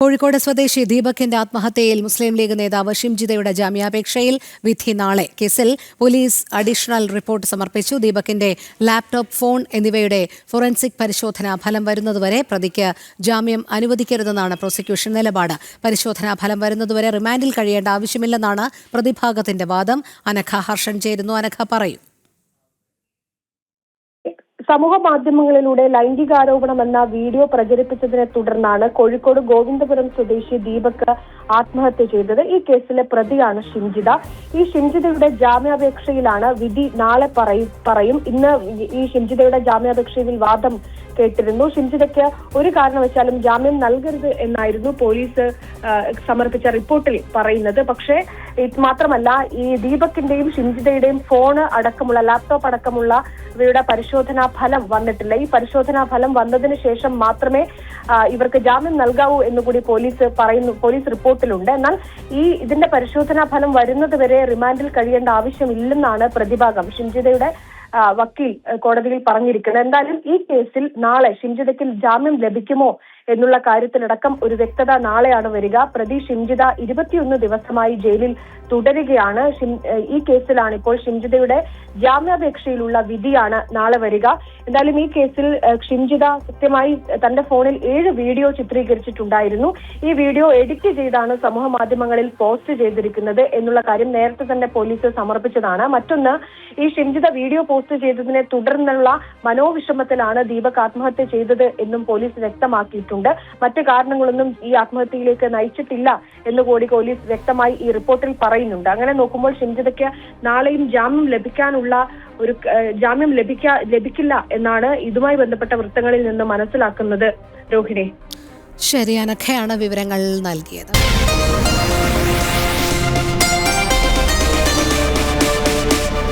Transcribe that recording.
കോഴിക്കോട് സ്വദേശി ദീപകിന്റെ ആത്മഹത്യയിൽ മുസ്ലിം ലീഗ് നേതാവ് ഷിംജിതയുടെ ജാമ്യാപേക്ഷയിൽ വിധി നാളെ. കേസിൽ പോലീസ് അഡീഷണൽ റിപ്പോർട്ട് സമർപ്പിച്ചു. ദീപകിന്റെ ലാപ്ടോപ്പ്, ഫോൺ എന്നിവയുടെ ഫോറൻസിക് പരിശോധനാ ഫലം വരുന്നതുവരെ പ്രതിക്ക് ജാമ്യം അനുവദിക്കരുതെന്നാണ് പ്രോസിക്യൂഷൻ നിലപാട്. പരിശോധനാ ഫലം വരുന്നതുവരെ റിമാൻഡിൽ കഴിയേണ്ട ആവശ്യമില്ലെന്നാണ് പ്രതിഭാഗത്തിന്റെ വാദം. അനഘ ഹർഷൻ ചേരുന്നു. അനഘ, പറയൂ. സമൂഹ മാധ്യമങ്ങളിലൂടെ ലൈംഗികാരോപണം എന്ന വീഡിയോ പ്രചരിപ്പിച്ചതിനെ തുടർന്നാണ് കോഴിക്കോട് ഗോവിന്ദപുരം സ്വദേശി ദീപക് ആത്മഹത്യ ചെയ്തത്. ഈ കേസിലെ പ്രതിയാണ് ഷിംജിത. ഈ ഷിംജിതയുടെ ജാമ്യാപേക്ഷയിലാണ് വിധി നാളെ പറയും. ഇന്ന് ഈ ഷിംജിതയുടെ ജാമ്യാപേക്ഷയിൽ വാദം കേട്ടിരുന്നു. ഷിംജിതയ്ക്ക് ഒരു കാരണവശാലും ജാമ്യം നൽകരുത് എന്നായിരുന്നു പോലീസ് സമർപ്പിച്ച റിപ്പോർട്ടിൽ പറയുന്നത്. പക്ഷേ ഇത് മാത്രമല്ല, ഈ ദീപകിന്റെയും ഷിംജിതയുടെയും ഫോണ് അടക്കമുള്ള, ലാപ്ടോപ്പ് അടക്കമുള്ള ഇവയുടെ പരിശോധനാ ഫലം വന്നിട്ടില്ല. ഈ പരിശോധനാ ഫലം വന്നതിന് ശേഷം മാത്രമേ ഇവർക്ക് ജാമ്യം നൽകാവൂ എന്നുകൂടി പോലീസ് റിപ്പോർട്ടിലുണ്ട്. എന്നാൽ ഇതിന്റെ പരിശോധനാ ഫലം വരുന്നത് വരെ റിമാൻഡിൽ കഴിയേണ്ട ആവശ്യമില്ലെന്നാണ് പ്രതിഭാഗം ഷിംജിതയുടെ വക്കീൽ കോടതിയിൽ പറഞ്ഞിരിക്കുന്നത്. എന്തായാലും ഈ കേസിൽ നാളെ ഷിംജിതയ്ക്ക് ജാമ്യം ലഭിക്കുമോ എന്നുള്ള കാര്യത്തിലടക്കം ഒരു വ്യക്തത നാളെയാണ് വരിക. പ്രതി ഷിംജിത 21 ദിവസമായി ജയിലിൽ തുടരുകയാണ്. ഈ കേസിലാണ് ഇപ്പോൾ ഷിംജിതയുടെ ജാമ്യാപേക്ഷയിലുള്ള വിധിയാണ് നാളെ വരിക. എന്തായാലും ഈ കേസിൽ ഷിംജിത കൃത്യമായി തന്റെ ഫോണിൽ 7 വീഡിയോ ചിത്രീകരിച്ചിട്ടുണ്ടായിരുന്നു. ഈ വീഡിയോ എഡിറ്റ് ചെയ്താണ് സമൂഹ മാധ്യമങ്ങളിൽ പോസ്റ്റ് ചെയ്തിരിക്കുന്നത് എന്നുള്ള കാര്യം നേരത്തെ തന്നെ പോലീസ് സമർപ്പിച്ചതാണ്. മറ്റൊന്ന്, ഈ ഷിംജിത വീഡിയോ പോസ്റ്റ് ചെയ്തതിനെ തുടർന്നുള്ള മനോവിഷമത്തിലാണ് ദീപക് ആത്മഹത്യ ചെയ്തത് എന്നും പോലീസ് വ്യക്തമാക്കിയിട്ടുണ്ട്. മറ്റു കാരണങ്ങളൊന്നും ഈ ആത്മഹത്യയിലേക്ക് നയിച്ചിട്ടില്ല എന്നുകൂടി പോലീസ് വ്യക്തമായി ഈ റിപ്പോർട്ടിൽ പറയുന്നുണ്ട്. അങ്ങനെ നോക്കുമ്പോൾ ഷിംജിതയ്ക്ക് നാളെയും ജാമ്യം ലഭിക്കില്ല എന്നാണ് ഇതുമായി ബന്ധപ്പെട്ട വൃത്തങ്ങളിൽ നിന്ന് മനസ്സിലാക്കുന്നത്. രോഹിണി, ശരി, അനഘയാണ് വിവരങ്ങൾ നൽകിയത്.